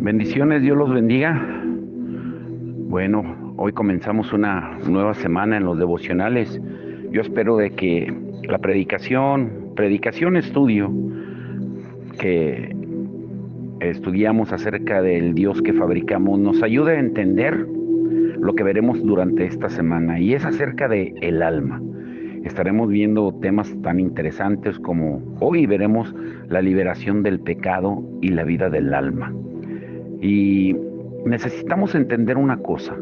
Bendiciones, Dios los bendiga. Bueno, hoy comenzamos una nueva semana en los devocionales. Yo espero de que la predicación estudio que estudiamos acerca del Dios que fabricamos nos ayude a entender lo que veremos durante esta semana, y es acerca de el alma. Estaremos viendo temas tan interesantes como hoy veremos la liberación del pecado y la vida del alma. Y necesitamos entender una cosa.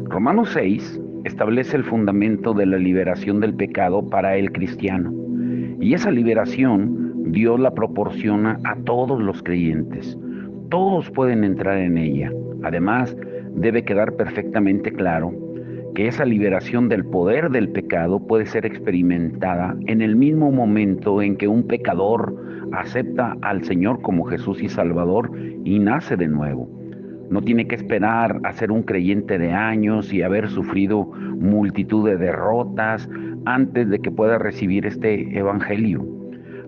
Romanos 6 establece el fundamento de la liberación del pecado para el cristiano. Y esa liberación Dios la proporciona a todos los creyentes. Todos pueden entrar en ella. Además, debe quedar perfectamente claro que esa liberación del poder del pecado puede ser experimentada en el mismo momento en que un pecador acepta al Señor como Jesús y Salvador y nace de nuevo. No tiene que esperar a ser un creyente de años y haber sufrido multitud de derrotas antes de que pueda recibir este evangelio.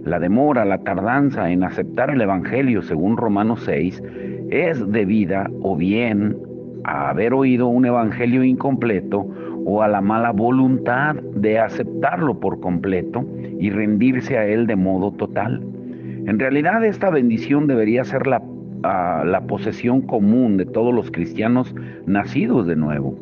La demora, la tardanza en aceptar el evangelio, según Romanos 6, es debida o bien a haber oído un evangelio incompleto o a la mala voluntad de aceptarlo por completo y rendirse a él de modo total. En realidad, esta bendición debería ser la posesión común de todos los cristianos nacidos de nuevo.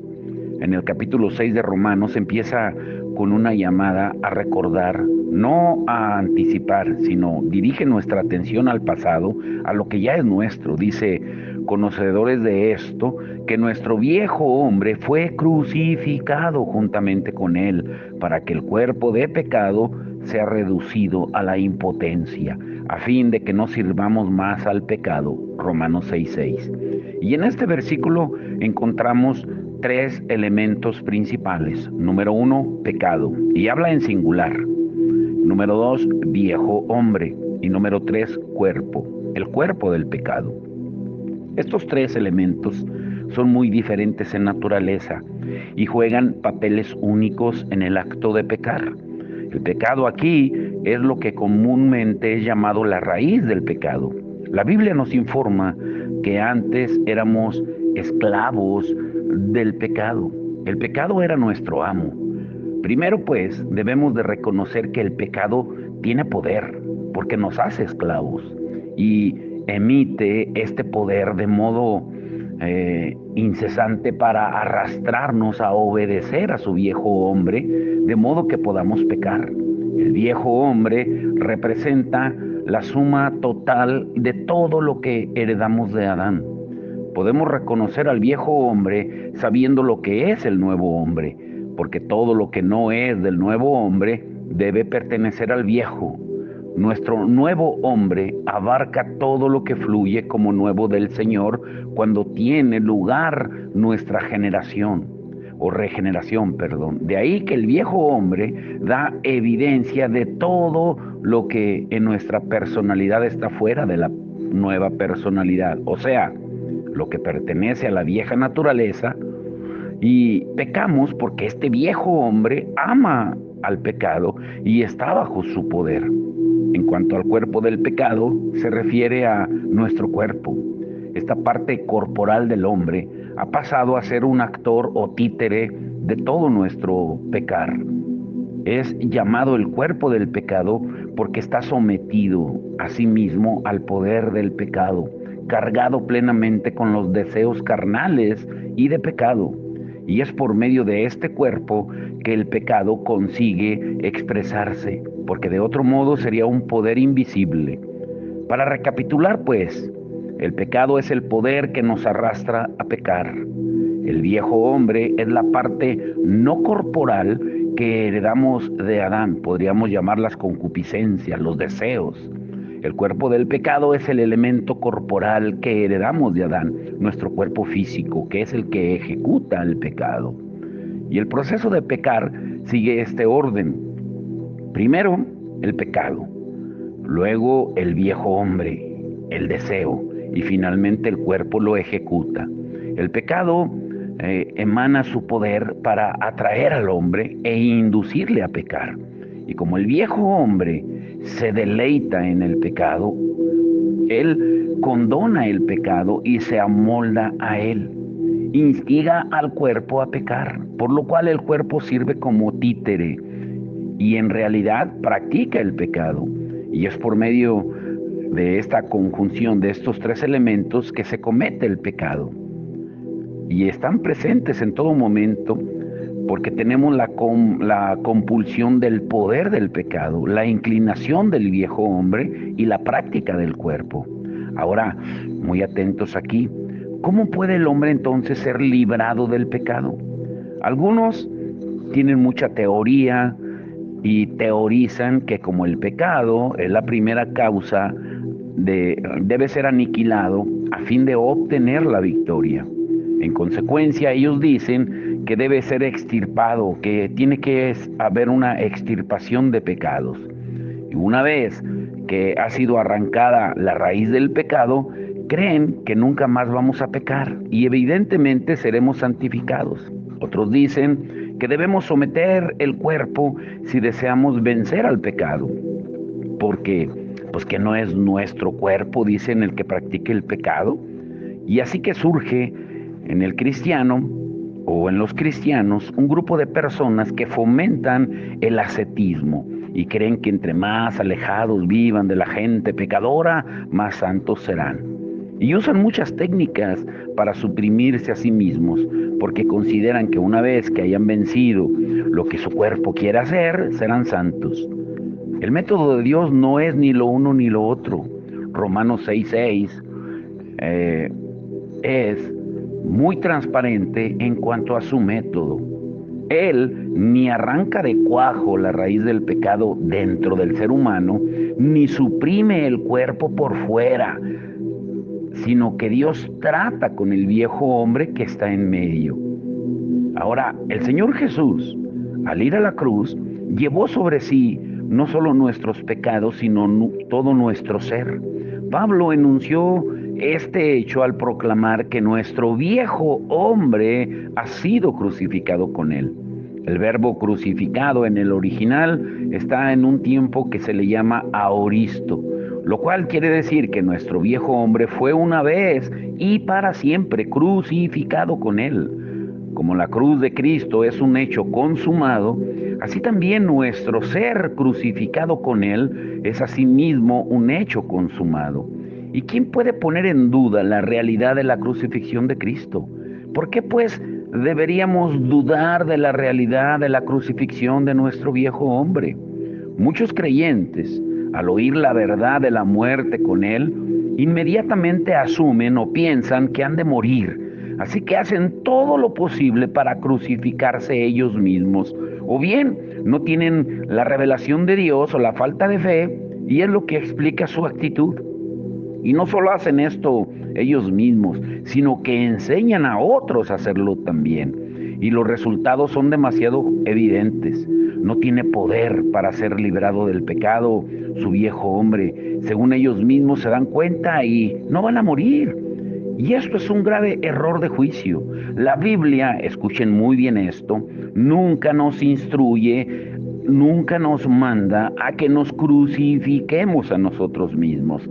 En el capítulo 6 de Romanos empieza con una llamada a recordar, no a anticipar, sino dirige nuestra atención al pasado, a lo que ya es nuestro. Dice, conocedores de esto, que nuestro viejo hombre fue crucificado juntamente con él, para que el cuerpo de pecado sea reducido a la impotencia, a fin de que no sirvamos más al pecado. Romanos 6:6. Y en este versículo encontramos tres elementos principales. Número 1, pecado, y habla en singular. Número 2, viejo hombre. Y número 3, cuerpo, el cuerpo del pecado. Estos tres elementos son muy diferentes en naturaleza y juegan papeles únicos en el acto de pecar. El pecado aquí es lo que comúnmente es llamado la raíz del pecado. La Biblia nos informa que antes éramos esclavos del pecado. El pecado era nuestro amo. Primero, pues, debemos de reconocer que el pecado tiene poder, porque nos hace esclavos y emite este poder de modo incesante para arrastrarnos a obedecer a su viejo hombre, de modo que podamos pecar. El viejo hombre representa la suma total de todo lo que heredamos de Adán. Podemos reconocer al viejo hombre sabiendo lo que es el nuevo hombre, porque todo lo que no es del nuevo hombre debe pertenecer al viejo. Nuestro nuevo hombre abarca todo lo que fluye como nuevo del Señor cuando tiene lugar nuestra generación o regeneración, perdón. De ahí que el viejo hombre da evidencia de todo lo que en nuestra personalidad está fuera de la nueva personalidad, o sea, lo que pertenece a la vieja naturaleza. Y pecamos porque este viejo hombre ama al pecado y está bajo su poder. En cuanto al cuerpo del pecado, se refiere a nuestro cuerpo. Esta parte corporal del hombre ha pasado a ser un actor o títere de todo nuestro pecar. Es llamado el cuerpo del pecado porque está sometido a sí mismo al poder del pecado, cargado plenamente con los deseos carnales y de pecado. Y es por medio de este cuerpo que el pecado consigue expresarse, porque de otro modo sería un poder invisible. Para recapitular, pues, el pecado es el poder que nos arrastra a pecar. El viejo hombre es la parte no corporal que heredamos de Adán. Podríamos llamar las concupiscencias, los deseos. El cuerpo del pecado es el elemento corporal que heredamos de Adán, nuestro cuerpo físico, que es el que ejecuta el pecado. Y el proceso de pecar sigue este orden. Primero, el pecado. Luego, el viejo hombre, el deseo. Y finalmente, el cuerpo lo ejecuta. El pecado emana su poder para atraer al hombre e inducirle a pecar. Y como el viejo hombre se deleita en el pecado, Él condona el pecado y se amolda a él. Instiga al cuerpo a pecar, por lo cual el cuerpo sirve como títere y en realidad practica el pecado. Y es por medio de esta conjunción de estos tres elementos que se comete el pecado. Y están presentes en todo momento porque tenemos la compulsión del poder del pecado, la inclinación del viejo hombre y la práctica del cuerpo. Ahora, muy atentos aquí, ¿cómo puede el hombre entonces ser librado del pecado? Algunos tienen mucha teoría y teorizan que como el pecado es la primera causa, debe ser aniquilado a fin de obtener la victoria. En consecuencia, ellos dicen que debe ser extirpado, que tiene que haber una extirpación de pecados. Y una vez que ha sido arrancada la raíz del pecado, creen que nunca más vamos a pecar y evidentemente seremos santificados. Otros dicen que debemos someter el cuerpo si deseamos vencer al pecado, porque pues que no es nuestro cuerpo, dicen, el que practique el pecado. Y así que surge en el cristiano o en los cristianos un grupo de personas que fomentan el ascetismo y creen que entre más alejados vivan de la gente pecadora, más santos serán. Y usan muchas técnicas para suprimirse a sí mismos, porque consideran que una vez que hayan vencido lo que su cuerpo quiere hacer, serán santos. El método de Dios no es ni lo uno ni lo otro. Romanos 6:6 es muy transparente en cuanto a su método. Él ni arranca de cuajo la raíz del pecado dentro del ser humano, ni suprime el cuerpo por fuera, sino que Dios trata con el viejo hombre que está en medio. Ahora, el Señor Jesús, al ir a la cruz, llevó sobre sí no solo nuestros pecados, sino todo nuestro ser. Pablo enunció este hecho al proclamar que nuestro viejo hombre ha sido crucificado con él. El verbo crucificado en el original está en un tiempo que se le llama aoristo, lo cual quiere decir que nuestro viejo hombre fue una vez y para siempre crucificado con él. Como la cruz de Cristo es un hecho consumado, así también nuestro ser crucificado con él es asimismo un hecho consumado. ¿Y quién puede poner en duda la realidad de la crucifixión de Cristo? ¿Por qué pues deberíamos dudar de la realidad de la crucifixión de nuestro viejo hombre? Muchos creyentes, al oír la verdad de la muerte con él, inmediatamente asumen o piensan que han de morir. Así que hacen todo lo posible para crucificarse ellos mismos. O bien no tienen la revelación de Dios o la falta de fe, y es lo que explica su actitud. Y no solo hacen esto ellos mismos, sino que enseñan a otros a hacerlo también. Y los resultados son demasiado evidentes. No tiene poder para ser librado del pecado su viejo hombre. Según ellos mismos se dan cuenta y no van a morir. Y esto es un grave error de juicio. La Biblia, escuchen muy bien esto, nunca nos instruye, nunca nos manda a que nos crucifiquemos a nosotros mismos.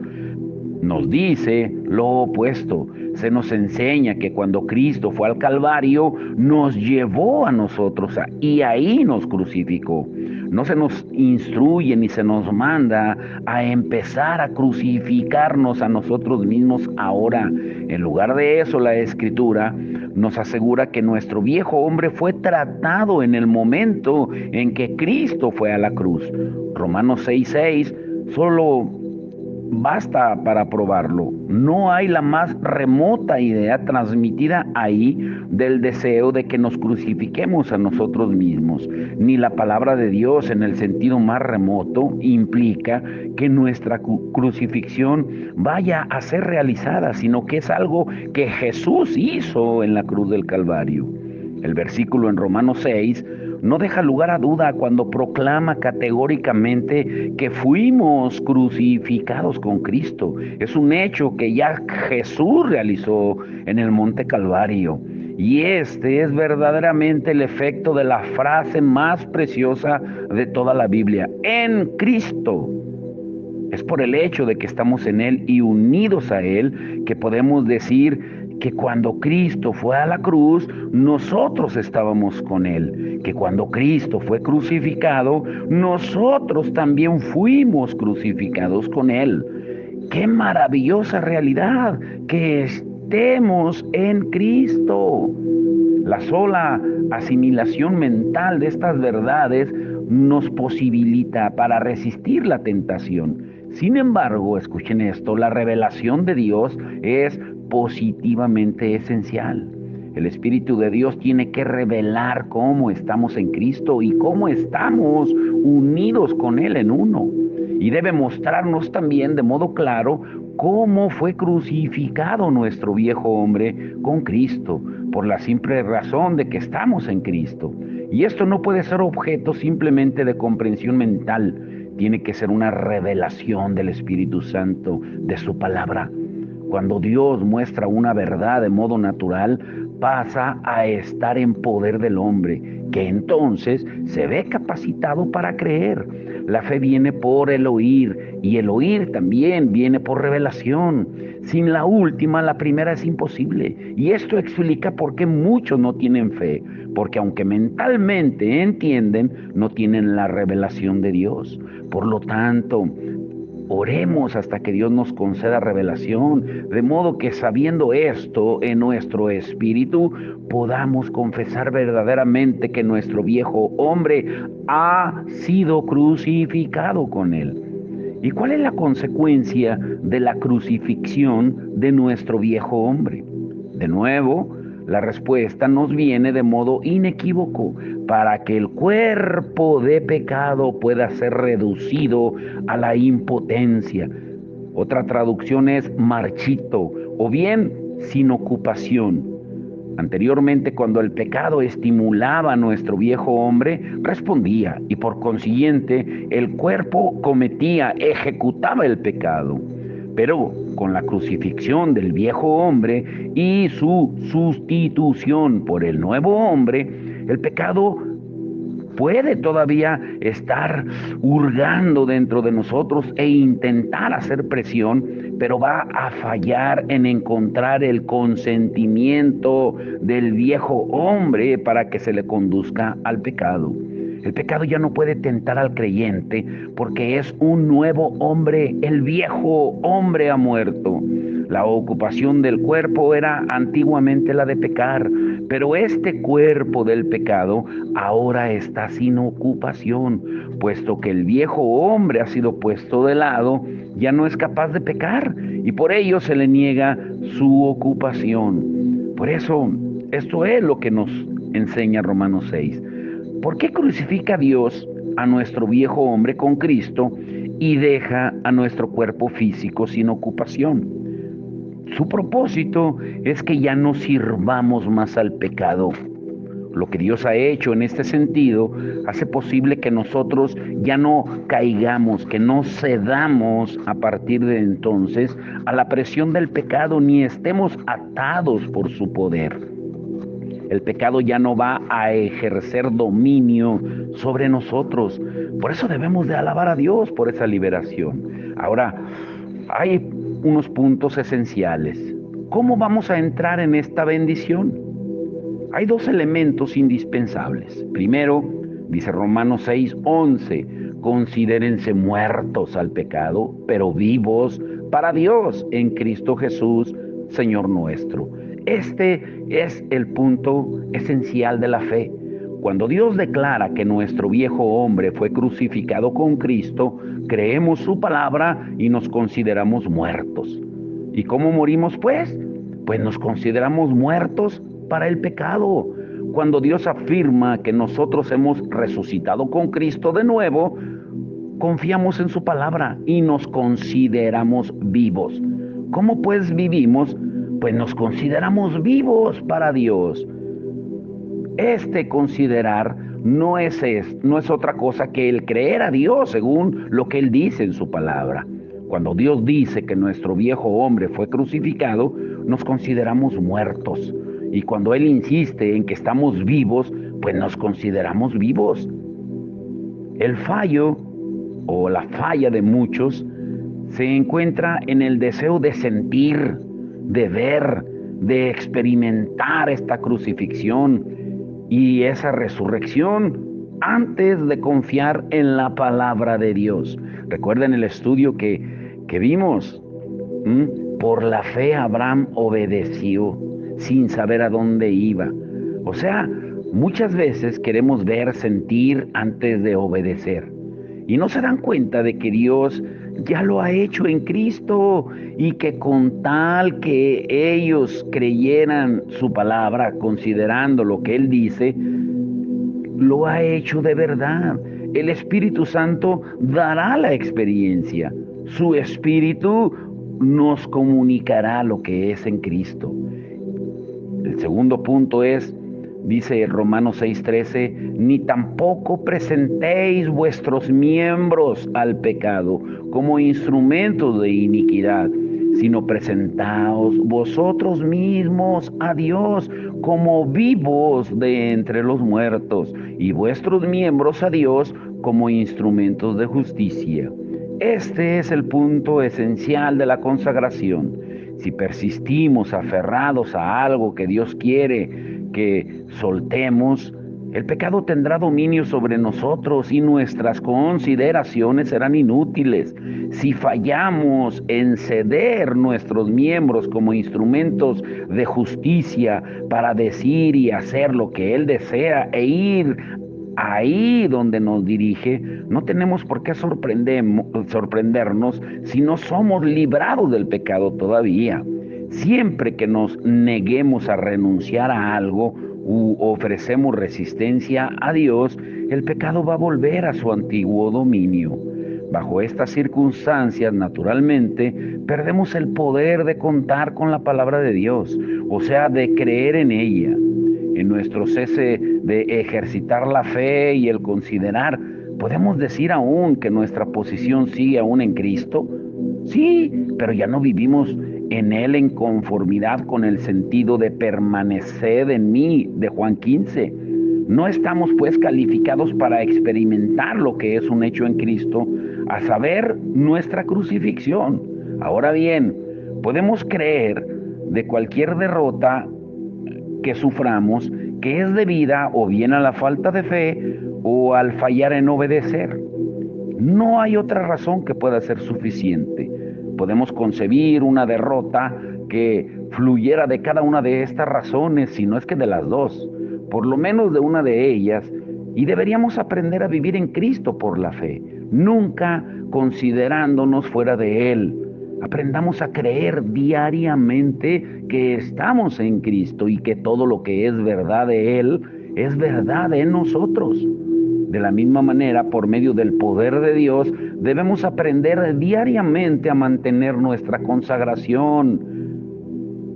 Nos dice lo opuesto. Se nos enseña que cuando Cristo fue al Calvario, nos llevó a nosotros y ahí nos crucificó. No se nos instruye ni se nos manda a empezar a crucificarnos a nosotros mismos ahora. En lugar de eso, la Escritura nos asegura que nuestro viejo hombre fue tratado en el momento en que Cristo fue a la cruz. Romanos 6:6 solo basta para probarlo. No hay la más remota idea transmitida ahí del deseo de que nos crucifiquemos a nosotros mismos. Ni la palabra de Dios en el sentido más remoto implica que nuestra crucifixión vaya a ser realizada, sino que es algo que Jesús hizo en la cruz del Calvario. El versículo en Romanos 6 no deja lugar a duda cuando proclama categóricamente que fuimos crucificados con Cristo. Es un hecho que ya Jesús realizó en el Monte Calvario. Y este es verdaderamente el efecto de la frase más preciosa de toda la Biblia. En Cristo. Es por el hecho de que estamos en Él y unidos a Él que podemos decir que cuando Cristo fue a la cruz, nosotros estábamos con Él. Que cuando Cristo fue crucificado, nosotros también fuimos crucificados con Él. ¡Qué maravillosa realidad! Que estemos en Cristo. La sola asimilación mental de estas verdades nos posibilita para resistir la tentación. Sin embargo, escuchen esto, la revelación de Dios es positivamente esencial. El Espíritu de Dios tiene que revelar cómo estamos en Cristo y cómo estamos unidos con Él en uno. Y debe mostrarnos también de modo claro cómo fue crucificado nuestro viejo hombre con Cristo, por la simple razón de que estamos en Cristo. Y esto no puede ser objeto simplemente de comprensión mental, tiene que ser una revelación del Espíritu Santo, de su palabra. Cuando Dios muestra una verdad de modo natural, pasa a estar en poder del hombre, que entonces se ve capacitado para creer. La fe viene por el oír, y el oír también viene por revelación. Sin la última, la primera es imposible. Y esto explica por qué muchos no tienen fe, porque aunque mentalmente entienden, no tienen la revelación de Dios. Por lo tanto, oremos hasta que Dios nos conceda revelación, de modo que sabiendo esto en nuestro espíritu, podamos confesar verdaderamente que nuestro viejo hombre ha sido crucificado con Él. ¿Y cuál es la consecuencia de la crucifixión de nuestro viejo hombre? De nuevo, la respuesta nos viene de modo inequívoco para que el cuerpo de pecado pueda ser reducido a la impotencia. Otra traducción es marchito o bien sin ocupación. Anteriormente, cuando el pecado estimulaba a nuestro viejo hombre, respondía y por consiguiente el cuerpo ejecutaba el pecado. Pero con la crucifixión del viejo hombre y su sustitución por el nuevo hombre, el pecado puede todavía estar hurgando dentro de nosotros e intentar hacer presión, pero va a fallar en encontrar el consentimiento del viejo hombre para que se le conduzca al pecado. El pecado ya no puede tentar al creyente porque es un nuevo hombre. El viejo hombre ha muerto. La ocupación del cuerpo era antiguamente la de pecar, pero este cuerpo del pecado ahora está sin ocupación, puesto que el viejo hombre ha sido puesto de lado, ya no es capaz de pecar y por ello se le niega su ocupación. Por eso, esto es lo que nos enseña Romanos 6. ¿Por qué crucifica Dios a nuestro viejo hombre con Cristo y deja a nuestro cuerpo físico sin ocupación? Su propósito es que ya no sirvamos más al pecado. Lo que Dios ha hecho en este sentido hace posible que nosotros ya no caigamos, que no cedamos a partir de entonces a la presión del pecado ni estemos atados por su poder. El pecado ya no va a ejercer dominio sobre nosotros. Por eso debemos de alabar a Dios por esa liberación. Ahora, hay unos puntos esenciales. ¿Cómo vamos a entrar en esta bendición? Hay dos elementos indispensables. Primero, dice Romanos 6:11, considérense muertos al pecado, pero vivos para Dios en Cristo Jesús, Señor nuestro. Este es el punto esencial de la fe. Cuando Dios declara que nuestro viejo hombre fue crucificado con Cristo, creemos su palabra y nos consideramos muertos. ¿Y cómo morimos pues? Pues nos consideramos muertos para el pecado. Cuando Dios afirma que nosotros hemos resucitado con Cristo de nuevo, confiamos en su palabra y nos consideramos vivos. ¿Cómo pues vivimos? Pues nos consideramos vivos para Dios. Este considerar no es otra cosa que el creer a Dios según lo que Él dice en su palabra. Cuando Dios dice que nuestro viejo hombre fue crucificado, nos consideramos muertos. Y cuando Él insiste en que estamos vivos, pues nos consideramos vivos. El fallo o la falla de muchos se encuentra en el deseo de sentir, de ver, de experimentar esta crucifixión y esa resurrección antes de confiar en la palabra de Dios. Recuerden el estudio que vimos. Por la fe Abraham obedeció sin saber a dónde iba. O sea, muchas veces queremos ver, sentir antes de obedecer. Y no se dan cuenta de que Dios ya lo ha hecho en Cristo y que con tal que ellos creyeran su palabra, considerando lo que Él dice, lo ha hecho de verdad. El Espíritu Santo dará la experiencia. Su Espíritu nos comunicará lo que es en Cristo. El segundo punto es, dice Romanos 6:13, ni tampoco presentéis vuestros miembros al pecado como instrumentos de iniquidad, sino presentaos vosotros mismos a Dios como vivos de entre los muertos, y vuestros miembros a Dios como instrumentos de justicia. Este es el punto esencial de la consagración. Si persistimos aferrados a algo que Dios quiere que soltemos, el pecado tendrá dominio sobre nosotros y nuestras consideraciones serán inútiles. Si fallamos en ceder nuestros miembros como instrumentos de justicia para decir y hacer lo que Él desea e ir ahí donde nos dirige, no tenemos por qué sorprendernos si no somos librados del pecado todavía. Siempre que nos neguemos a renunciar a algo u ofrecemos resistencia a Dios, el pecado va a volver a su antiguo dominio. Bajo estas circunstancias, naturalmente, perdemos el poder de contar con la palabra de Dios, o sea, de creer en ella. En nuestro cese de ejercitar la fe y el considerar, ¿podemos decir aún que nuestra posición sigue aún en Cristo? Sí, pero ya no vivimos en Él en conformidad con el sentido de permanecer en mí de Juan 15. No estamos pues calificados para experimentar lo que es un hecho en Cristo, a saber, nuestra crucifixión. Ahora bien, podemos creer de cualquier derrota que suframos, que es debida o bien a la falta de fe o al fallar en obedecer. No hay otra razón que pueda ser suficiente. Podemos concebir una derrota que fluyera de cada una de estas razones, si no es que de las dos, por lo menos de una de ellas, y deberíamos aprender a vivir en Cristo por la fe, nunca considerándonos fuera de Él. Aprendamos a creer diariamente que estamos en Cristo y que todo lo que es verdad de Él es verdad en nosotros. De la misma manera, por medio del poder de Dios, debemos aprender diariamente a mantener nuestra consagración.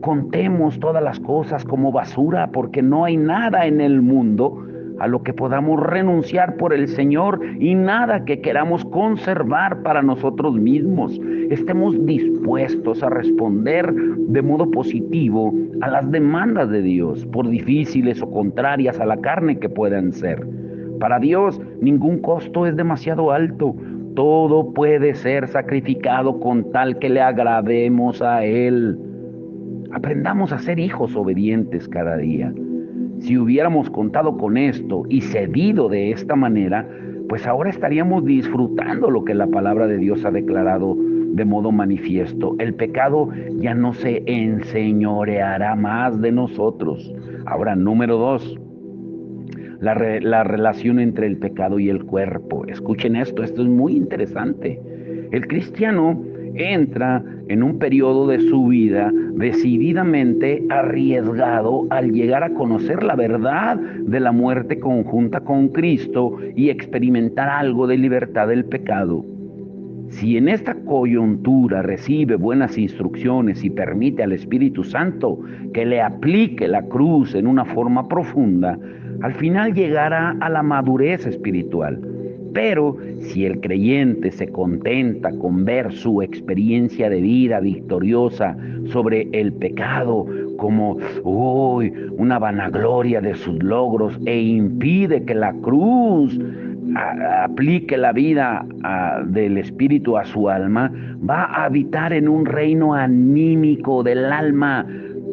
Contemos todas las cosas como basura, porque no hay nada en el mundo a lo que podamos renunciar por el Señor y nada que queramos conservar para nosotros mismos. Estemos dispuestos a responder de modo positivo a las demandas de Dios, por difíciles o contrarias a la carne que puedan ser. Para Dios, ningún costo es demasiado alto. Todo puede ser sacrificado con tal que le agrademos a Él. Aprendamos a ser hijos obedientes cada día. Si hubiéramos contado con esto y cedido de esta manera, pues ahora estaríamos disfrutando lo que la palabra de Dios ha declarado de modo manifiesto. El pecado ya no se enseñoreará más de nosotros. Ahora, número 2, la relación entre el pecado y el cuerpo. Escuchen esto es muy interesante. El cristiano entra en un periodo de su vida decididamente arriesgado al llegar a conocer la verdad de la muerte conjunta con Cristo y experimentar algo de libertad del pecado. Si en esta coyuntura recibe buenas instrucciones y permite al Espíritu Santo que le aplique la cruz en una forma profunda, al final llegará a la madurez espiritual. Pero si el creyente se contenta con ver su experiencia de vida victoriosa sobre el pecado como una vanagloria de sus logros e impide que la cruz aplique la vida del espíritu a su alma, va a habitar en un reino anímico del alma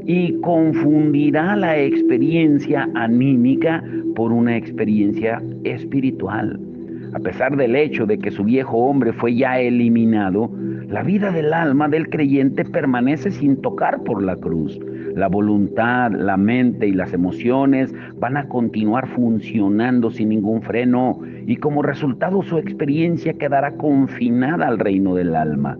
y confundirá la experiencia anímica por una experiencia espiritual. A pesar del hecho de que su viejo hombre fue ya eliminado, la vida del alma del creyente permanece sin tocar por la cruz. La voluntad, la mente y las emociones van a continuar funcionando sin ningún freno y como resultado su experiencia quedará confinada al reino del alma.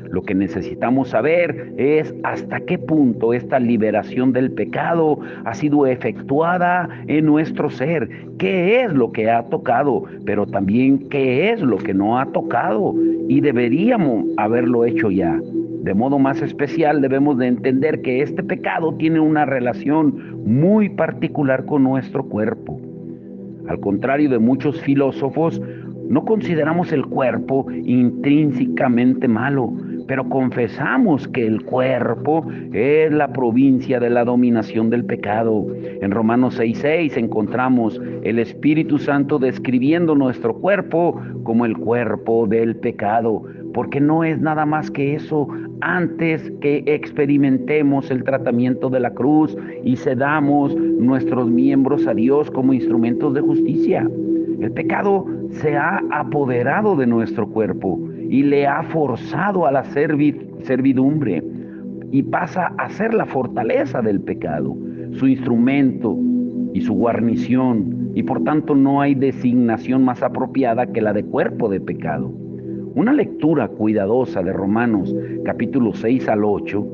Lo que necesitamos saber es hasta qué punto esta liberación del pecado ha sido efectuada en nuestro ser, qué es lo que ha tocado, pero también qué es lo que no ha tocado y deberíamos haberlo hecho ya. De modo más especial debemos de entender que este pecado tiene una relación muy particular con nuestro cuerpo. Al contrario de muchos filósofos, no consideramos el cuerpo intrínsecamente malo, pero confesamos que el cuerpo es la provincia de la dominación del pecado. En Romanos 6:6 encontramos el Espíritu Santo describiendo nuestro cuerpo como el cuerpo del pecado, porque no es nada más que eso antes que experimentemos el tratamiento de la cruz y cedamos nuestros miembros a Dios como instrumentos de justicia. El pecado se ha apoderado de nuestro cuerpo y le ha forzado a la servidumbre y pasa a ser la fortaleza del pecado, su instrumento y su guarnición, y por tanto no hay designación más apropiada que la de cuerpo de pecado. Una lectura cuidadosa de Romanos capítulo 6 al 8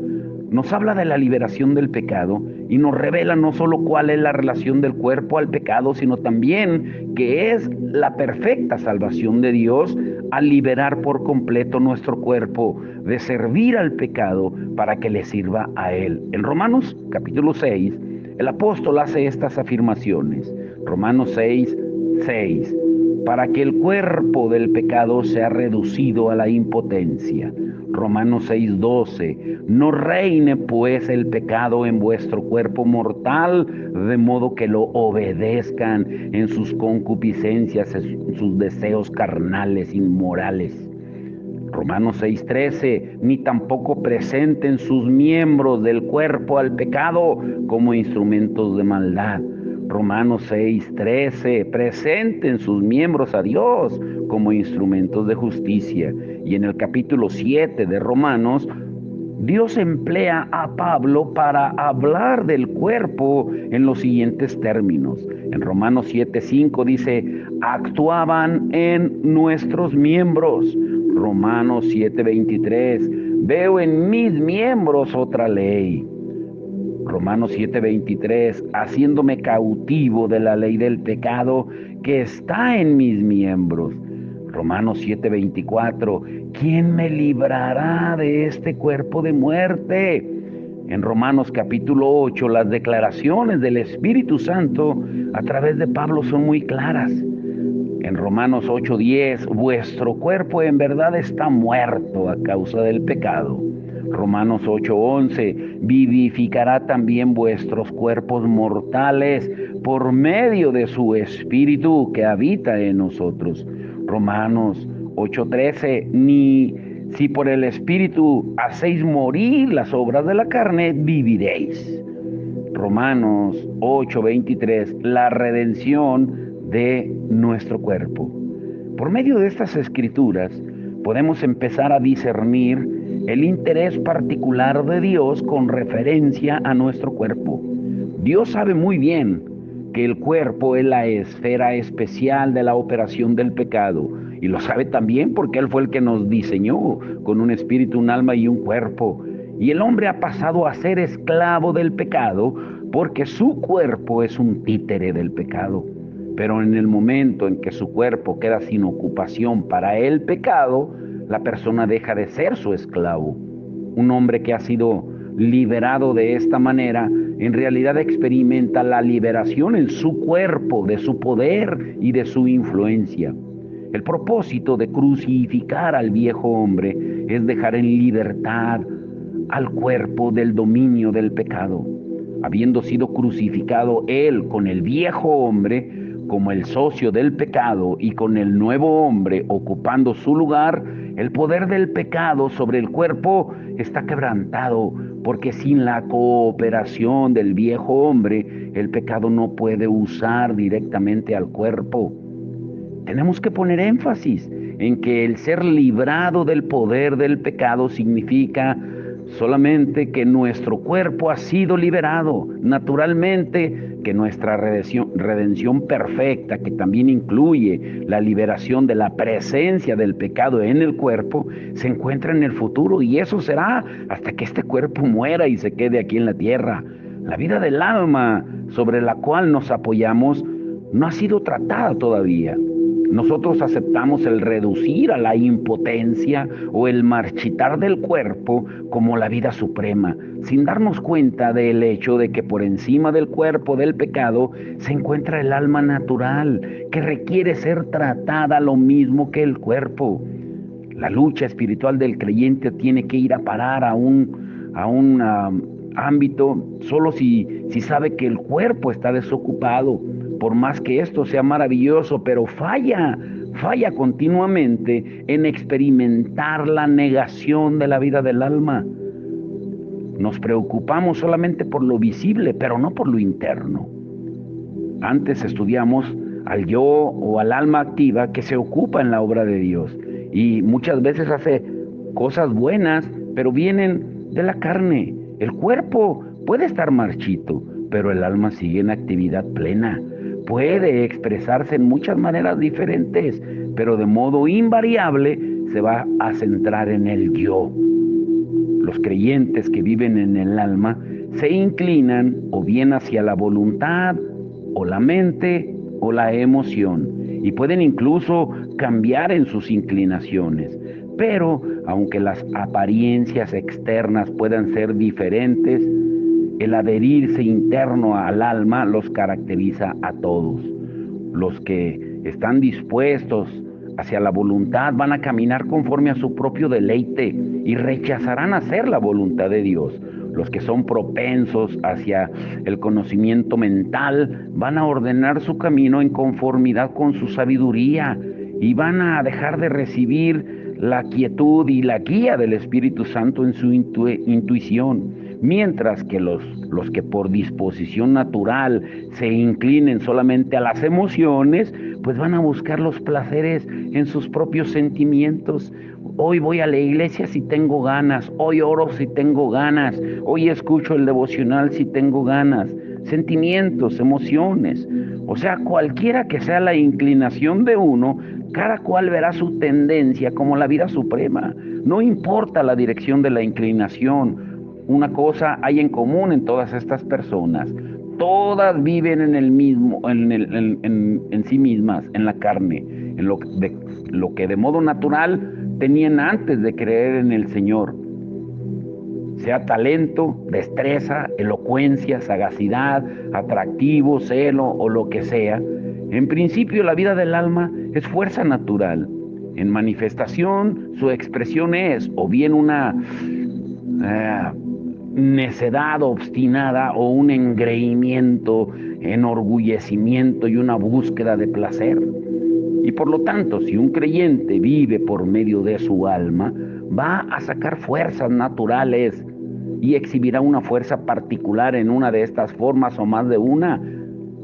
nos habla de la liberación del pecado y nos revela no solo cuál es la relación del cuerpo al pecado, sino también que es la perfecta salvación de Dios al liberar por completo nuestro cuerpo de servir al pecado para que le sirva a Él. En Romanos capítulo 6, el apóstol hace estas afirmaciones. Romanos 6:6, para que el cuerpo del pecado sea reducido a la impotencia. Romanos 6:12, no reine pues el pecado en vuestro cuerpo mortal, de modo que lo obedezcan en sus concupiscencias, en sus deseos carnales inmorales. Romanos 6:13, ni tampoco presenten sus miembros del cuerpo al pecado como instrumentos de maldad. Romanos 6:13, presenten sus miembros a Dios como instrumentos de justicia. Y en el capítulo 7 de Romanos, Dios emplea a Pablo para hablar del cuerpo en los siguientes términos. En Romanos 7:5 dice, actuaban en nuestros miembros. Romanos 7:23, veo en mis miembros otra ley. Romanos 7:23, haciéndome cautivo de la ley del pecado que está en mis miembros. Romanos 7:24, ¿quién me librará de este cuerpo de muerte? En Romanos capítulo 8, las declaraciones del Espíritu Santo a través de Pablo son muy claras. En Romanos 8:10, vuestro cuerpo en verdad está muerto a causa del pecado. Romanos 8:11, vivificará también vuestros cuerpos mortales por medio de su Espíritu que habita en nosotros. Romanos 8:13, ni si por el Espíritu hacéis morir las obras de la carne, viviréis. Romanos 8:23, la redención de nuestro cuerpo. Por medio de estas escrituras podemos empezar a discernir el interés particular de Dios con referencia a nuestro cuerpo. Dios sabe muy bien que el cuerpo es la esfera especial de la operación del pecado, y lo sabe también porque Él fue el que nos diseñó con un espíritu, un alma y un cuerpo. Y el hombre ha pasado a ser esclavo del pecado porque su cuerpo es un títere del pecado. Pero en el momento en que su cuerpo queda sin ocupación para el pecado, la persona deja de ser su esclavo. Un hombre que ha sido liberado de esta manera, en realidad experimenta la liberación en su cuerpo, de su poder y de su influencia. El propósito de crucificar al viejo hombre es dejar en libertad al cuerpo del dominio del pecado. Habiendo sido crucificado él con el viejo hombre, como el socio del pecado y con el nuevo hombre ocupando su lugar, el poder del pecado sobre el cuerpo está quebrantado, porque sin la cooperación del viejo hombre, el pecado no puede usar directamente al cuerpo. Tenemos que poner énfasis en que el ser librado del poder del pecado significa solamente que nuestro cuerpo ha sido liberado, naturalmente que nuestra redención perfecta, que también incluye la liberación de la presencia del pecado en el cuerpo, se encuentra en el futuro, y eso será hasta que este cuerpo muera y se quede aquí en la tierra. La vida del alma sobre la cual nos apoyamos no ha sido tratada todavía. Nosotros aceptamos el reducir a la impotencia o el marchitar del cuerpo como la vida suprema, sin darnos cuenta del hecho de que por encima del cuerpo del pecado se encuentra el alma natural, que requiere ser tratada lo mismo que el cuerpo. La lucha espiritual del creyente tiene que ir a parar a un ámbito solo si sabe que el cuerpo está desocupado. Por más que esto sea maravilloso, pero falla continuamente en experimentar la negación de la vida del alma. Nos preocupamos solamente por lo visible, pero no por lo interno. Antes estudiamos al yo o al alma activa que se ocupa en la obra de Dios y muchas veces hace cosas buenas, pero vienen de la carne. El cuerpo puede estar marchito, pero el alma sigue en actividad plena. Puede expresarse en muchas maneras diferentes, pero de modo invariable se va a centrar en el yo. Los creyentes que viven en el alma se inclinan o bien hacia la voluntad, o la mente, o la emoción, y pueden incluso cambiar en sus inclinaciones. Pero, aunque las apariencias externas puedan ser diferentes, el adherirse interno al alma los caracteriza a todos. Los que están dispuestos hacia la voluntad van a caminar conforme a su propio deleite y rechazarán hacer la voluntad de Dios. Los que son propensos hacia el conocimiento mental van a ordenar su camino en conformidad con su sabiduría y van a dejar de recibir la quietud y la guía del Espíritu Santo en su intuición. Mientras que los que por disposición natural se inclinen solamente a las emociones, pues van a buscar los placeres en sus propios sentimientos. Hoy voy a la iglesia si tengo ganas, hoy oro si tengo ganas, hoy escucho el devocional si tengo ganas. Sentimientos, emociones, o sea, cualquiera que sea la inclinación de uno, cada cual verá su tendencia como la vida suprema. No importa la dirección de la inclinación. Una cosa hay en común en todas estas personas: todas viven en el mismo, en sí mismas, en la carne, en lo que de modo natural tenían antes de creer en el Señor. Sea talento, destreza, elocuencia, sagacidad, atractivo, celo o lo que sea. En principio, la vida del alma es fuerza natural. En manifestación, su expresión es o bien una necedad obstinada o un engreimiento, enorgullecimiento y una búsqueda de placer. Y por lo tanto, si un creyente vive por medio de su alma, va a sacar fuerzas naturales y exhibirá una fuerza particular en una de estas formas o más de una,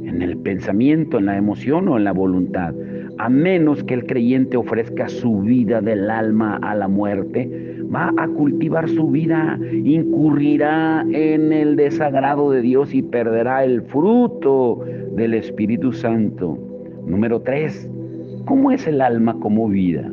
en el pensamiento, en la emoción o en la voluntad. A menos que el creyente ofrezca su vida del alma a la muerte, va a cultivar su vida, incurrirá en el desagrado de Dios y perderá el fruto del Espíritu Santo. Número 3. ¿Cómo es el alma como vida?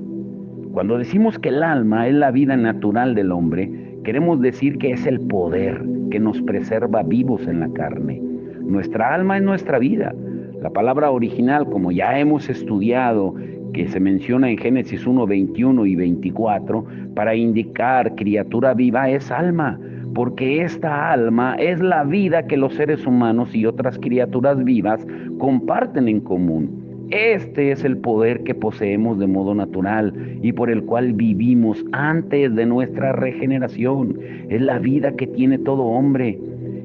Cuando decimos que el alma es la vida natural del hombre, queremos decir que es el poder que nos preserva vivos en la carne. Nuestra alma es nuestra vida. La palabra original, como ya hemos estudiado, que se menciona en Génesis 1, 21 y 24, para indicar criatura viva, es alma, porque esta alma es la vida que los seres humanos y otras criaturas vivas comparten en común. Este es el poder que poseemos de modo natural y por el cual vivimos antes de nuestra regeneración. Es la vida que tiene todo hombre.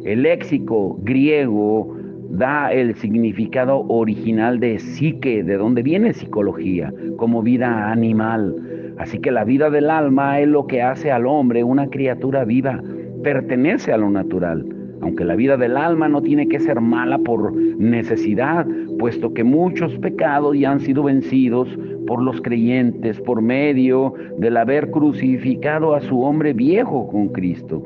El léxico griego da el significado original de psique, de donde viene psicología, como vida animal. Así que la vida del alma es lo que hace al hombre una criatura viva, pertenece a lo natural. Aunque la vida del alma no tiene que ser mala por necesidad, puesto que muchos pecados ya han sido vencidos por los creyentes por medio del haber crucificado a su hombre viejo con Cristo.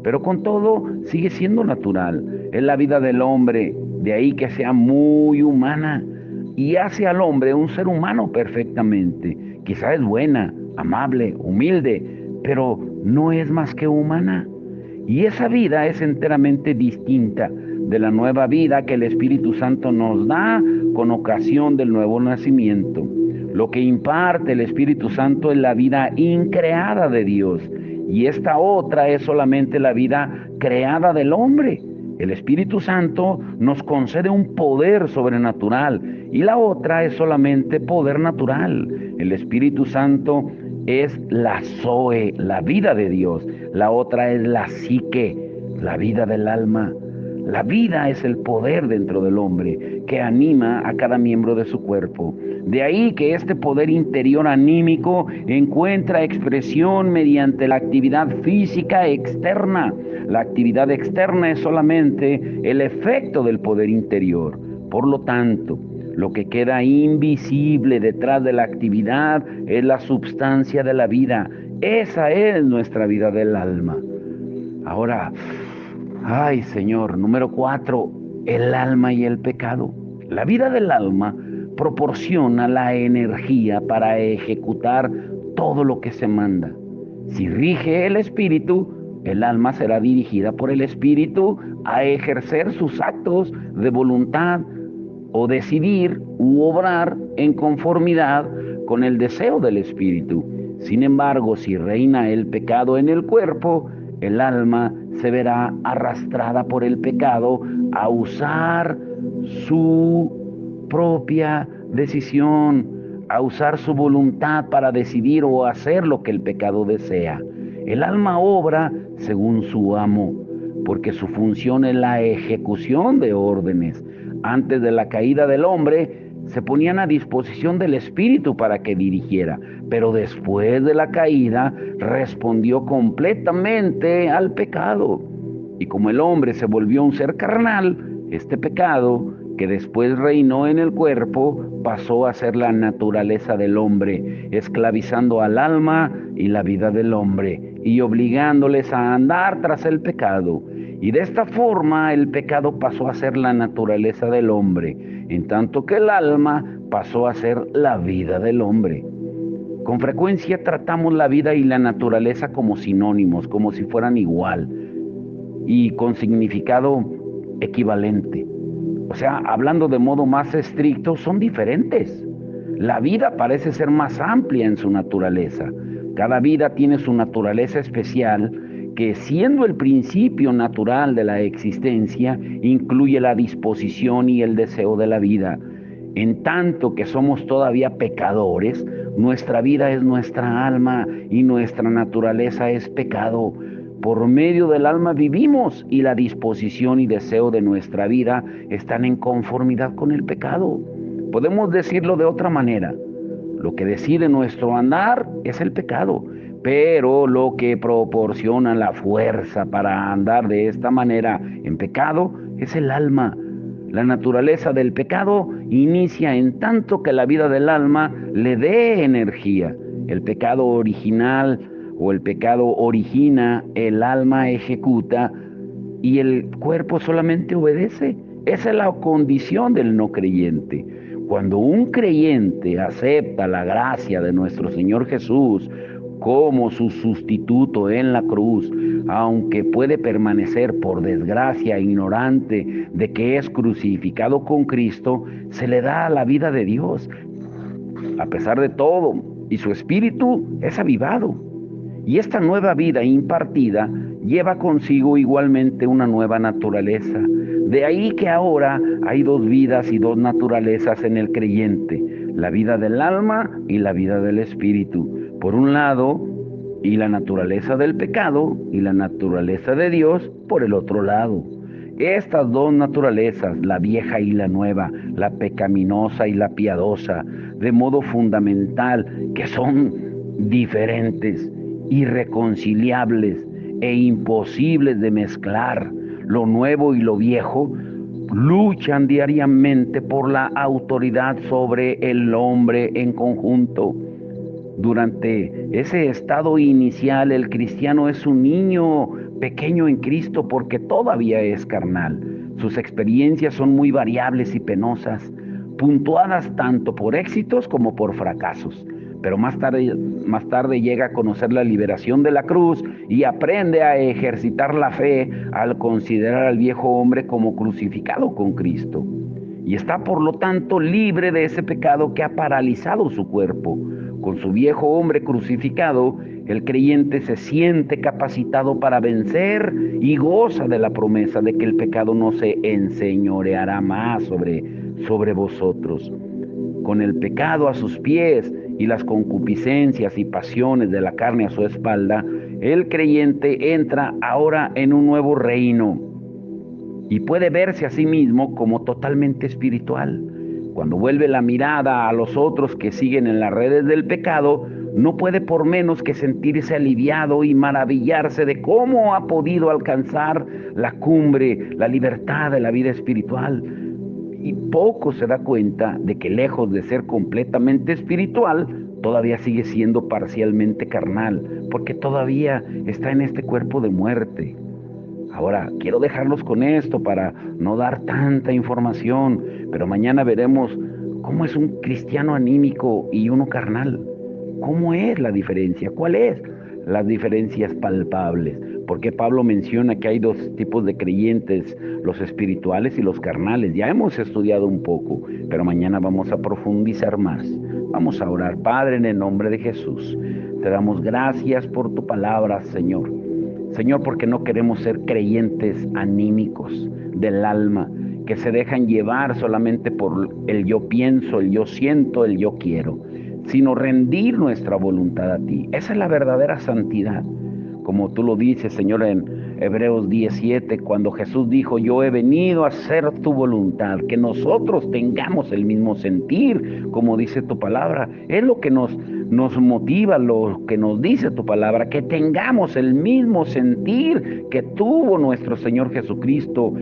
Pero con todo sigue siendo natural. Es la vida del hombre, de ahí que sea muy humana y hace al hombre un ser humano perfectamente. Quizá es buena, amable, humilde, pero no es más que humana. Y esa vida es enteramente distinta de la nueva vida que el Espíritu Santo nos da con ocasión del nuevo nacimiento. Lo que imparte el Espíritu Santo es la vida increada de Dios, y esta otra es solamente la vida creada del hombre. El Espíritu Santo nos concede un poder sobrenatural y la otra es solamente poder natural. El Espíritu Santo es la Zoe, la vida de Dios. La otra es la psique, la vida del alma. La vida es el poder dentro del hombre que anima a cada miembro de su cuerpo. De ahí que este poder interior anímico encuentra expresión mediante la actividad física externa. La actividad externa es solamente el efecto del poder interior. Por lo tanto, lo que queda invisible detrás de la actividad es la substancia de la vida. Esa es nuestra vida del alma. Ahora, ay Señor, número 4, el alma y el pecado. La vida del alma proporciona la energía para ejecutar todo lo que se manda. Si rige el espíritu, el alma será dirigida por el espíritu a ejercer sus actos de voluntad o decidir u obrar en conformidad con el deseo del espíritu. Sin embargo, si reina el pecado en el cuerpo, el alma se verá arrastrada por el pecado a usar su propia decisión, a usar su voluntad para decidir o hacer lo que el pecado desea. El alma obra según su amo, porque su función es la ejecución de órdenes. Antes de la caída del hombre, se ponían a disposición del espíritu para que dirigiera, pero después de la caída respondió completamente al pecado. Y como el hombre se volvió un ser carnal, este pecado, que después reinó en el cuerpo, pasó a ser la naturaleza del hombre, esclavizando al alma y la vida del hombre, y obligándoles a andar tras el pecado. Y de esta forma el pecado pasó a ser la naturaleza del hombre, en tanto que el alma pasó a ser la vida del hombre. Con frecuencia tratamos la vida y la naturaleza como sinónimos, como si fueran igual y con significado equivalente. O sea, hablando de modo más estricto, son diferentes. La vida parece ser más amplia en su naturaleza. Cada vida tiene su naturaleza especial que, siendo el principio natural de la existencia, incluye la disposición y el deseo de la vida. En tanto que somos todavía pecadores, nuestra vida es nuestra alma y nuestra naturaleza es pecado. Por medio del alma vivimos y la disposición y deseo de nuestra vida están en conformidad con el pecado. Podemos decirlo de otra manera. Lo que decide nuestro andar es el pecado, pero lo que proporciona la fuerza para andar de esta manera en pecado es el alma. La naturaleza del pecado inicia en tanto que la vida del alma le dé energía. El pecado original o el pecado origina, el alma ejecuta y el cuerpo solamente obedece. Esa es la condición del no creyente. Cuando un creyente acepta la gracia de nuestro Señor Jesús como su sustituto en la cruz, aunque puede permanecer por desgracia ignorante de que es crucificado con Cristo, se le da la vida de Dios a pesar de todo, y su espíritu es avivado. Y esta nueva vida impartida lleva consigo igualmente una nueva naturaleza. De ahí que ahora hay dos vidas y dos naturalezas en el creyente, la vida del alma y la vida del espíritu. Por un lado, y la naturaleza del pecado y la naturaleza de Dios por el otro lado. Estas dos naturalezas, la vieja y la nueva, la pecaminosa y la piadosa, de modo fundamental, que son diferentes, irreconciliables e imposibles de mezclar. Lo nuevo y lo viejo luchan diariamente por la autoridad sobre el hombre en conjunto. Durante ese estado inicial, el cristiano es un niño pequeño en Cristo porque todavía es carnal. Sus experiencias son muy variables y penosas, puntuadas tanto por éxitos como por fracasos. Pero más tarde llega a conocer la liberación de la cruz y aprende a ejercitar la fe al considerar al viejo hombre como crucificado con Cristo. Y está por lo tanto libre de ese pecado que ha paralizado su cuerpo. Con su viejo hombre crucificado, el creyente se siente capacitado para vencer y goza de la promesa de que el pecado no se enseñoreará más sobre vosotros. Con el pecado a sus pies y las concupiscencias y pasiones de la carne a su espalda, el creyente entra ahora en un nuevo reino y puede verse a sí mismo como totalmente espiritual. Cuando vuelve la mirada a los otros que siguen en las redes del pecado, no puede por menos que sentirse aliviado y maravillarse de cómo ha podido alcanzar la cumbre, la libertad de la vida espiritual. Y poco se da cuenta de que lejos de ser completamente espiritual, todavía sigue siendo parcialmente carnal, porque todavía está en este cuerpo de muerte. Ahora, quiero dejarlos con esto para no dar tanta información, pero mañana veremos cómo es un cristiano anímico y uno carnal. ¿Cómo es la diferencia? ¿Cuáles las diferencias palpables? Porque Pablo menciona que hay dos tipos de creyentes, los espirituales y los carnales. Ya hemos estudiado un poco, pero mañana vamos a profundizar más. Vamos a orar. Padre, en el nombre de Jesús, te damos gracias por tu palabra, Señor. Señor, porque no queremos ser creyentes anímicos del alma, que se dejan llevar solamente por el yo pienso, el yo siento, el yo quiero, sino rendir nuestra voluntad a ti. Esa es la verdadera santidad. Como tú lo dices, Señor, en Hebreos 17, cuando Jesús dijo, yo he venido a hacer tu voluntad, que nosotros tengamos el mismo sentir, como dice tu palabra, es lo que nos motiva, lo que nos dice tu palabra, que tengamos el mismo sentir que tuvo nuestro Señor Jesucristo,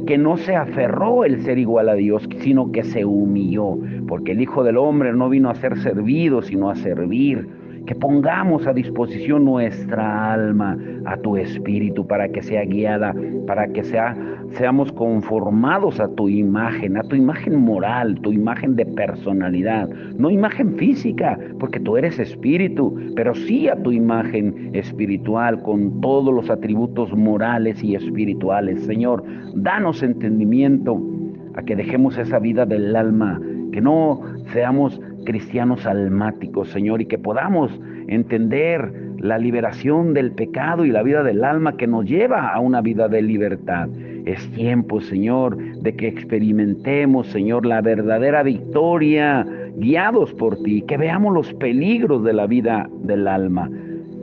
que no se aferró el ser igual a Dios, sino que se humilló, porque el Hijo del Hombre no vino a ser servido, sino a servir. Que pongamos a disposición nuestra alma a tu espíritu para que sea guiada, para que seamos conformados a tu imagen moral, tu imagen de personalidad, no imagen física, porque tú eres espíritu, pero sí a tu imagen espiritual con todos los atributos morales y espirituales. Señor, danos entendimiento a que dejemos esa vida del alma, que no seamos cristianos almáticos, Señor, y que podamos entender la liberación del pecado y la vida del alma que nos lleva a una vida de libertad. Es tiempo, Señor, de que experimentemos, Señor, la verdadera victoria, guiados por ti, que veamos los peligros de la vida del alma,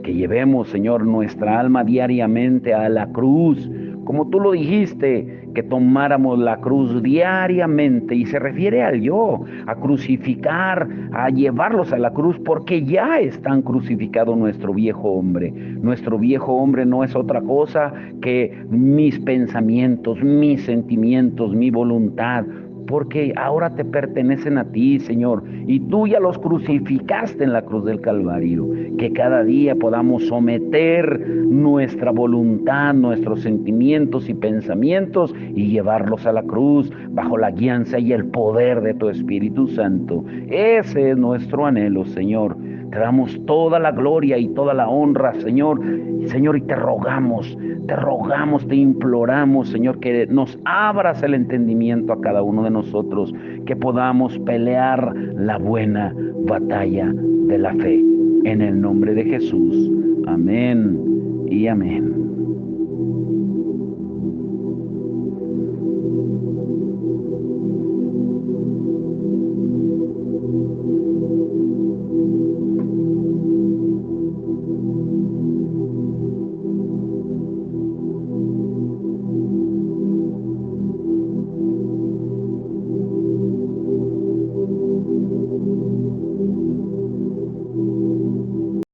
que llevemos, Señor, nuestra alma diariamente a la cruz, como tú lo dijiste, que tomáramos la cruz diariamente, y se refiere al yo, a crucificar, a llevarlos a la cruz, porque ya están crucificado nuestro viejo hombre. Nuestro viejo hombre no es otra cosa que mis pensamientos, mis sentimientos, mi voluntad, porque ahora te pertenecen a ti, Señor, y tú ya los crucificaste en la cruz del Calvario. Que cada día podamos someter nuestra voluntad, nuestros sentimientos y pensamientos y llevarlos a la cruz bajo la guianza y el poder de tu Espíritu Santo. Ese es nuestro anhelo, Señor. Te damos toda la gloria y toda la honra, Señor. Señor, y te rogamos, te imploramos, Señor, que nos abras el entendimiento a cada uno de nosotros, que podamos pelear la buena batalla de la fe. En el nombre de Jesús. Amén y amén.